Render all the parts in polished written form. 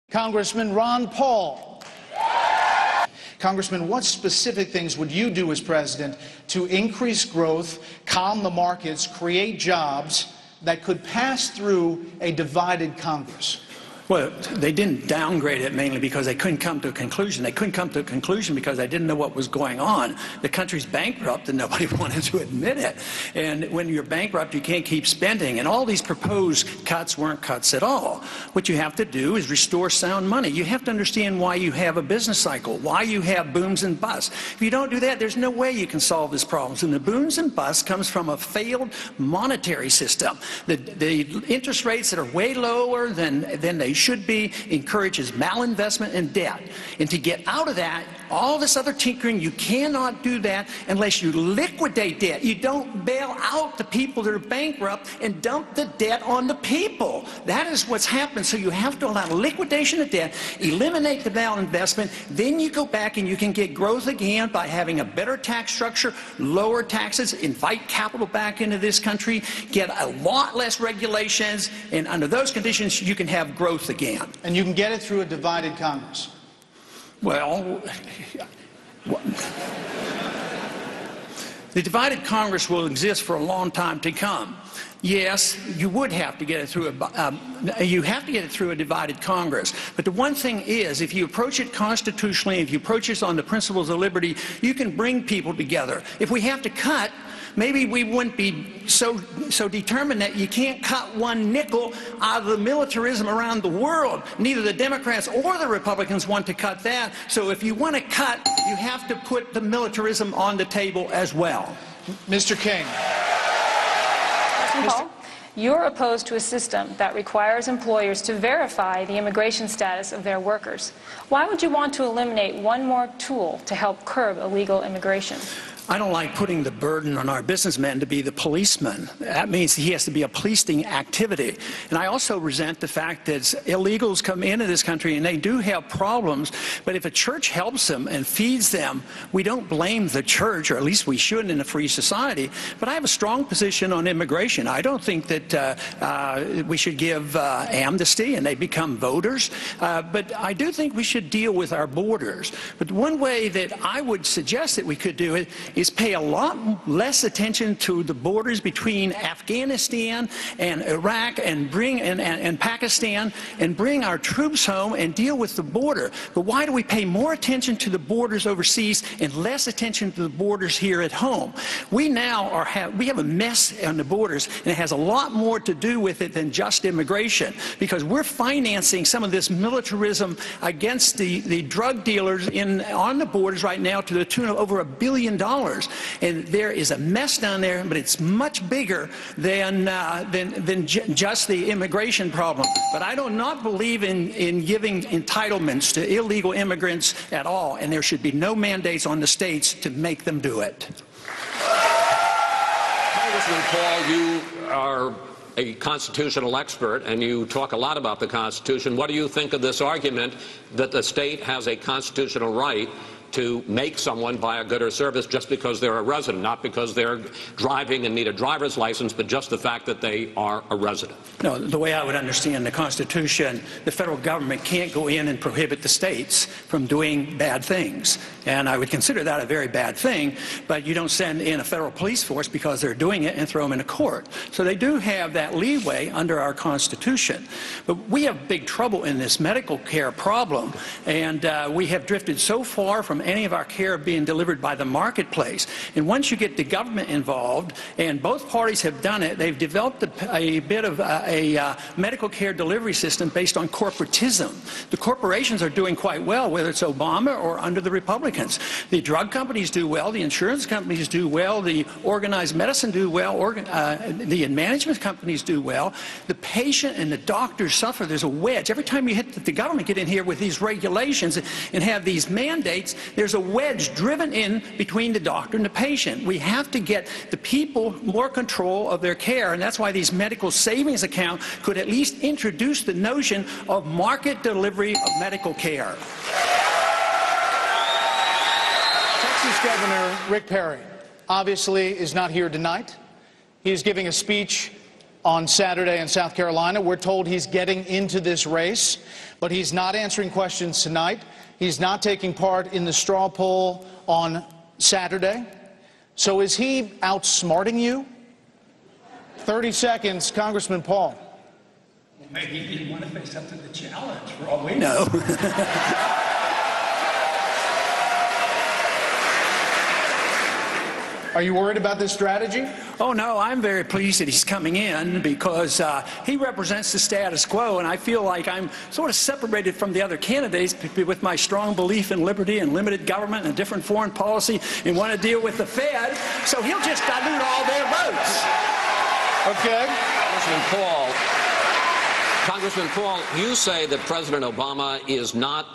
Congressman Ron Paul. Congressman, what specific things would you do as president to increase growth, calm the markets, create jobs that could pass through a divided Congress? Well, they didn't downgrade it mainly because they couldn't come to a conclusion. They couldn't come to a conclusion because they didn't know what was going on. The country's bankrupt and nobody wanted to admit it. And when you're bankrupt, you can't keep spending. And all these proposed cuts weren't cuts at all. What you have to do is restore sound money. You have to understand why you have a business cycle, why you have booms and busts. If you don't do that, there's no way you can solve this problem. And the booms and busts comes from a failed monetary system. The interest rates that are way lower than they should be encourages malinvestment and debt. And to get out of that, all this other tinkering, you cannot do that unless you liquidate debt. You don't bail out the people that are bankrupt and dump the debt on the people. That is what's happened. So you have to allow liquidation of debt, eliminate the malinvestment, then you go back and you can get growth again by having a better tax structure, lower taxes, invite capital back into this country, get a lot less regulations, and under those conditions you can have growth again. And you can get it through a divided Congress. Well, the divided Congress will exist for a long time to come. Yes, you would have to get it through a divided Congress. But the one thing is, if you approach it constitutionally, if you approach it on the principles of liberty, you can bring people together. If we have to cut, maybe we wouldn't be so determined that you can't cut one nickel out of the militarism around the world. Neither the Democrats or the Republicans want to cut that. So if you want to cut, you have to put the militarism on the table as well. Mr. King. Paul, you're opposed to a system that requires employers to verify the immigration status of their workers. Why would you want to eliminate one more tool to help curb illegal immigration? I don't like putting the burden on our businessmen to be the policeman. That means he has to be a policing activity. And I also resent the fact that illegals come into this country and they do have problems, but if a church helps them and feeds them, we don't blame the church, or at least we shouldn't in a free society. But I have a strong position on immigration. I don't think that we should give amnesty and they become voters, but I do think we should deal with our borders. But one way that I would suggest that we could do it is pay a lot less attention to the borders between Afghanistan and Iraq and Pakistan, and bring our troops home and deal with the border. But why do we pay more attention to the borders overseas and less attention to the borders here at home? We now we have a mess on the borders, and it has a lot more to do with it than just immigration, because we're financing some of this militarism against the drug dealers on the borders right now to the tune of over $1 billion. And there is a mess down there, but it's much bigger than just the immigration problem. But I do not believe in giving entitlements to illegal immigrants at all, and there should be no mandates on the states to make them do it. Congressman Paul, you are a constitutional expert, and you talk a lot about the Constitution. What do you think of this argument that the state has a constitutional right to make someone buy a good or service just because they're a resident, not because they're driving and need a driver's license, but just the fact that they are a resident? No, the way I would understand the Constitution, the federal government can't go in and prohibit the states from doing bad things. And I would consider that a very bad thing, but you don't send in a federal police force because they're doing it and throw them in a court. So they do have that leeway under our Constitution. But we have big trouble in this medical care problem, and we have drifted so far from any of our care being delivered by the marketplace. And once you get the government involved, and both parties have done it, they've developed a bit of a medical care delivery system based on corporatism. The corporations are doing quite well, whether it's Obama or under the Republicans. The drug companies do well, the insurance companies do well, the organized medicine do well, the management companies do well. The patient and the doctors suffer. There's a wedge. Every time you hit the government get in here with these regulations and have these mandates, there's a wedge driven in between the doctor and the patient. We have to get the people more control of their care, and that's why these medical savings accounts could at least introduce the notion of market delivery of medical care. Texas Governor Rick Perry obviously is not here tonight. He is giving a speech on Saturday in South Carolina. We're told he's getting into this race, but he's not answering questions tonight. He's not taking part in the straw poll on Saturday. So is he outsmarting you? 30 seconds, Congressman Paul. Well, maybe he didn't want to face up to the challenge, for all we know. Are you worried about this strategy? Oh, no, I'm very pleased that he's coming in because he represents the status quo, and I feel like I'm sort of separated from the other candidates with my strong belief in liberty and limited government and a different foreign policy and want to deal with the Fed, so he'll just dilute all their votes. Okay. Congressman Paul, you say that President Obama is not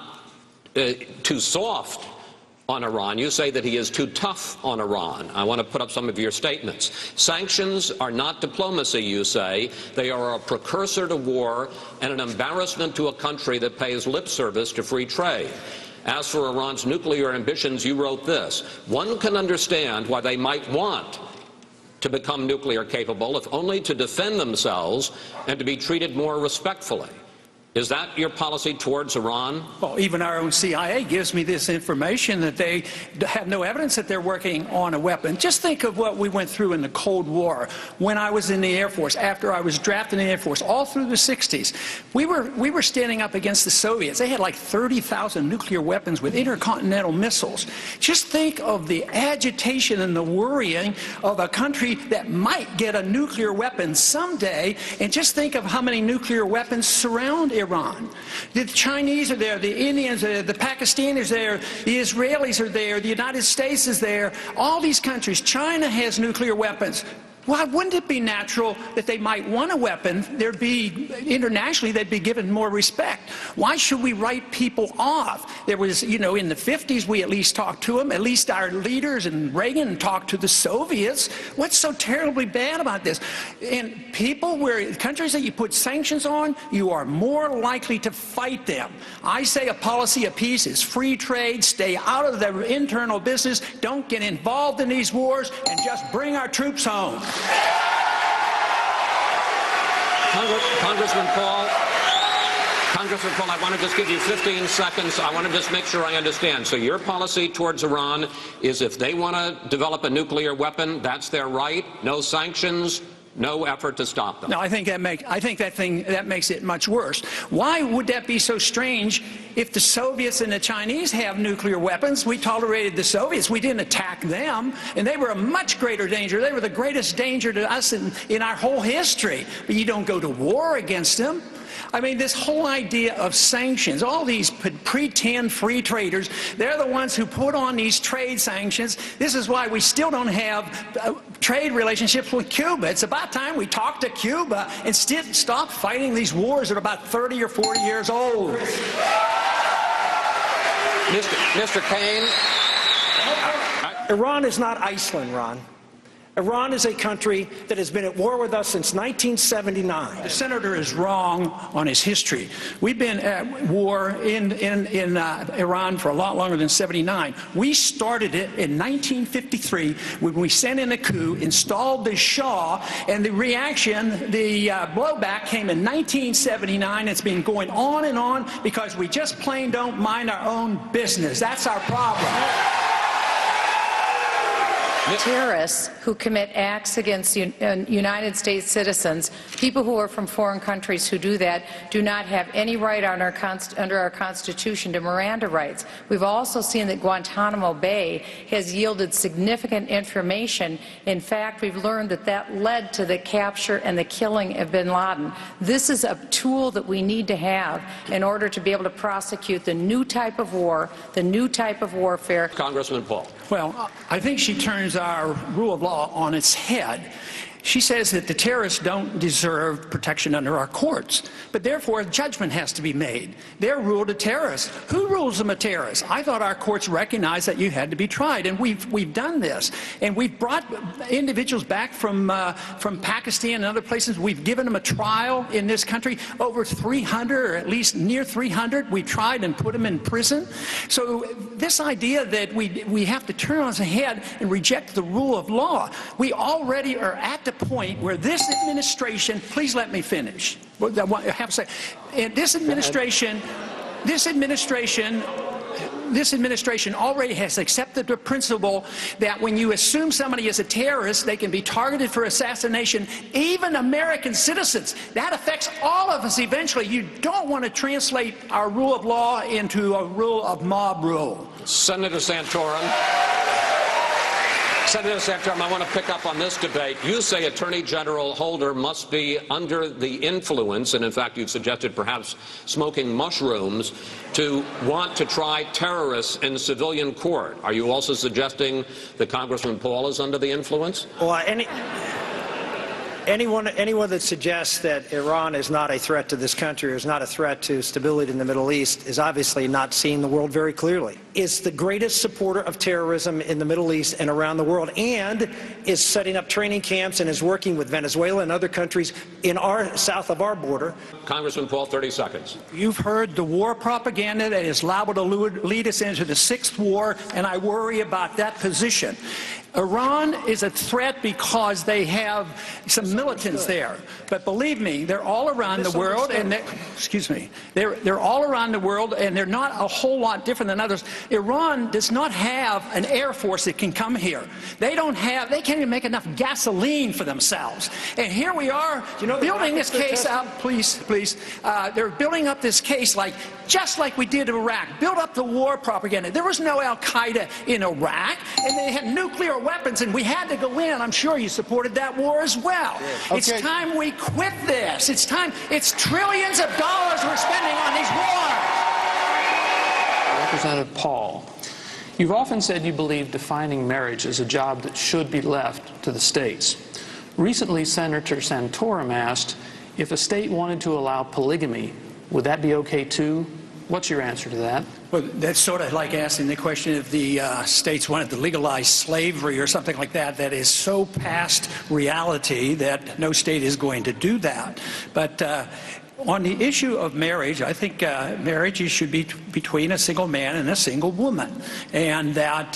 too soft on Iran. You say that he is too tough on Iran. I want to put up some of your statements. Sanctions are not diplomacy, you say. They are a precursor to war and an embarrassment to a country that pays lip service to free trade. As for Iran's nuclear ambitions, you wrote this: one can understand why they might want to become nuclear capable, if only to defend themselves and to be treated more respectfully. Is that your policy towards Iran? Well, even our own CIA gives me this information that they have no evidence that they're working on a weapon. Just think of what we went through in the Cold War when I was in the Air Force, after I was drafted in the Air Force, all through the 60s. We were standing up against the Soviets. They had like 30,000 nuclear weapons with intercontinental missiles. Just think of the agitation and the worrying of a country that might get a nuclear weapon someday, and just think of how many nuclear weapons surround Iran. The Chinese are there, the Indians are there, the Pakistanis are there, the Israelis are there, the United States is there. All these countries. China has nuclear weapons. Why wouldn't it be natural that they might want a weapon? There'd be, internationally, they'd be given more respect. Why should we write people off? There was, you know, in the 50s, we at least talked to them. At least our leaders and Reagan talked to the Soviets. What's so terribly bad about this? And people, countries that you put sanctions on, you are more likely to fight them. I say a policy of peace is free trade, stay out of their internal business, don't get involved in these wars, and just bring our troops home. Congressman Paul, I want to just give you 15 seconds. I want to just make sure I understand. So your policy towards Iran is if they want to develop a nuclear weapon, that's their right, no sanctions, no effort to stop them. No, I think that makes it much worse. Why would that be so strange if the Soviets and the Chinese have nuclear weapons? We tolerated the Soviets. We didn't attack them, and they were a much greater danger. They were the greatest danger to us in our whole history. But you don't go to war against them. I mean, this whole idea of sanctions, all these pretend free traders, they're the ones who put on these trade sanctions. This is why we still don't have trade relationships with Cuba. It's about time we talk to Cuba and stop fighting these wars that are about 30 or 40 years old. Mr. Kaine. Iran is not Iceland, Ron. Iran is a country that has been at war with us since 1979. The senator is wrong on his history. We've been at war in Iran for a lot longer than 79. We started it in 1953 when we sent in a coup, installed the Shah, and the reaction, the blowback came in 1979. It's been going on and on because we just plain don't mind our own business. That's our problem. Terrorists who commit acts against United States citizens, people who are from foreign countries who do that, do not have any right under our Constitution to Miranda rights. We've also seen that Guantanamo Bay has yielded significant information. In fact, we've learned that that led to the capture and the killing of bin Laden. This is a tool that we need to have in order to be able to prosecute the new type of war, the new type of warfare. Congressman Paul. Well, I think she turns our rule of law on its head. She says that the terrorists don't deserve protection under our courts, but therefore a judgment has to be made. They're ruled a terrorist. Who rules them a terrorist? I thought our courts recognized that you had to be tried, and we've done this. And we've brought individuals back from Pakistan and other places. We've given them a trial in this country. Over 300, or at least near 300, we tried and put them in prison. So this idea that we have to turn on its head and reject the rule of law, we already are at the point where this administration, please let me finish. I have to say, and this administration already has accepted the principle that when you assume somebody is a terrorist, they can be targeted for assassination, even American citizens. That affects all of us eventually. You don't want to translate our rule of law into a rule of mob rule. Senator Santorum. Senator Santorum, I want to pick up on this debate. You say Attorney General Holder must be under the influence, and in fact you've suggested perhaps smoking mushrooms, to want to try terrorists in civilian court. Are you also suggesting that Congressman Paul is under the influence? Well, anyone that suggests that Iran is not a threat to this country or is not a threat to stability in the Middle East is obviously not seeing the world very clearly. Is the greatest supporter of terrorism in the Middle East and around the world, and is setting up training camps and is working with Venezuela and other countries in south of our border. Congressman Paul, 30 seconds. You've heard the war propaganda that is liable to lead us into the sixth war, and I worry about that position. Iran is a threat because they have some militants there. But believe me, they're all around the world, and they're all around the world, and they're not a whole lot different than others. Iran does not have an air force that can come here. They can't even make enough gasoline for themselves. And here we are, building this case up, please. They're building up this case just like we did in Iraq. Build up the war propaganda. There was no Al-Qaeda in Iraq, and they had nuclear weapons, and we had to go in. I'm sure you supported that war as well. Okay. It's time we quit this. It's time. It's trillions of dollars we're spending on these wars. Representative Paul, you've often said you believe defining marriage is a job that should be left to the states. Recently, Senator Santorum asked if a state wanted to allow polygamy, would that be okay too? What's your answer to that? Well, that's sort of like asking the question if the states wanted to legalize slavery or something like that. That is so past reality that no state is going to do that. But on the issue of marriage, I think marriage should be between a single man and a single woman, and that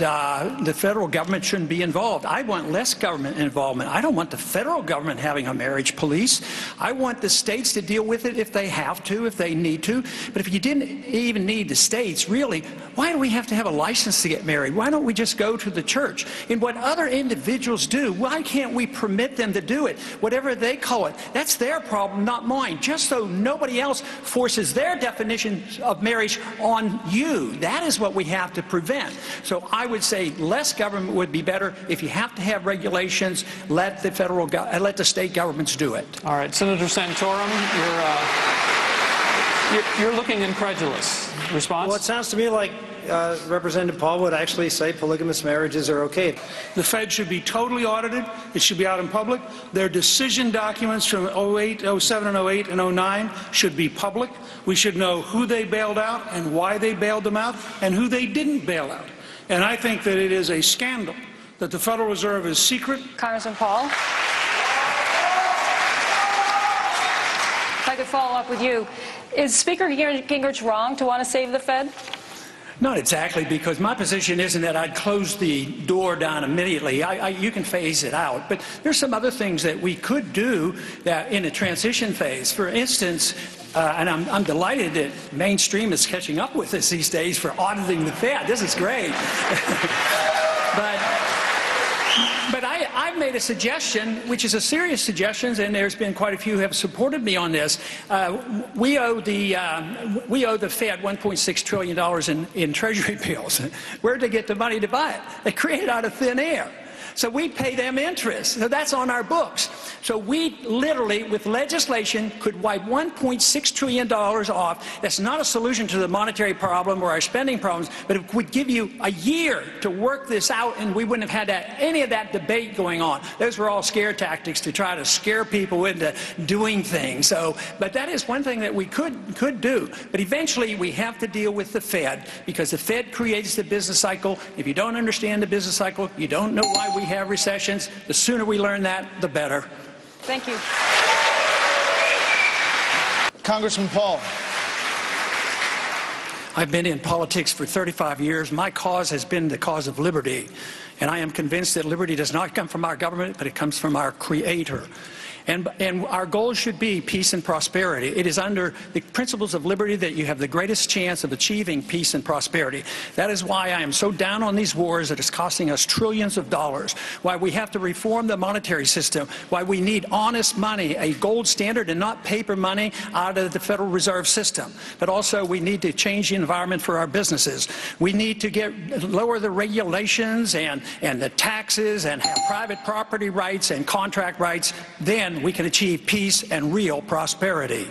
the federal government shouldn't be involved. I want less government involvement. I don't want the federal government having a marriage police. I want the states to deal with it if they have to, if they need to. But if you didn't even need the states, really, why do we have to have a license to get married? Why don't we just go to the church? And what other individuals do, why can't we permit them to do it? Whatever they call it, that's their problem, not mine. Just so nobody else forces their definition of marriage on you. That is what we have to prevent. So I would say less government would be better. If you have to have regulations, let the state governments do it. All right, Senator Santorum, you're looking incredulous. Response? Well, it sounds to me like Representative Paul would actually say polygamous marriages are okay. The Fed should be totally audited. It should be out in public. Their decision documents from 08, 07, and 08, and 09 should be public. We should know who they bailed out and why they bailed them out and who they didn't bail out. And I think that it is a scandal that the Federal Reserve is secret. Congressman Paul? If I could follow up with you. Is Speaker Gingrich wrong to want to save the Fed? Not exactly, because my position isn't that I'd close the door down immediately. You can phase it out. But there's some other things that we could do that in a transition phase. For instance, and I'm delighted that mainstream is catching up with us these days for auditing the Fed. This is great. But I've made a suggestion, which is a serious suggestion, and there's been quite a few who have supported me on this. We owe the Fed $1.6 trillion in Treasury bills. Where'd they get the money to buy it? They created out of thin air. So we pay them interest. So that's on our books. So we literally, with legislation, could wipe $1.6 trillion off. That's not a solution to the monetary problem or our spending problems, but it would give you a year to work this out, and we wouldn't have had any of that debate going on. Those were all scare tactics to try to scare people into doing things. But that is one thing that we could do. But eventually, we have to deal with the Fed, because the Fed creates the business cycle. If you don't understand the business cycle, you don't know why we have recessions. The sooner we learn that, the better. Thank you. I've been in politics for 35 years. My cause has been the cause of liberty. And I am convinced that liberty does not come from our government, but it comes from our Creator. And our goal should be peace and prosperity. It is under the principles of liberty that you have the greatest chance of achieving peace and prosperity. That is why I am so down on these wars that is costing us trillions of dollars, why we have to reform the monetary system, why we need honest money, a gold standard and not paper money out of the Federal Reserve System. But also we need to change the environment for our businesses. We need to lower the regulations and the taxes and have private property rights and contract rights. Then we can achieve peace and real prosperity.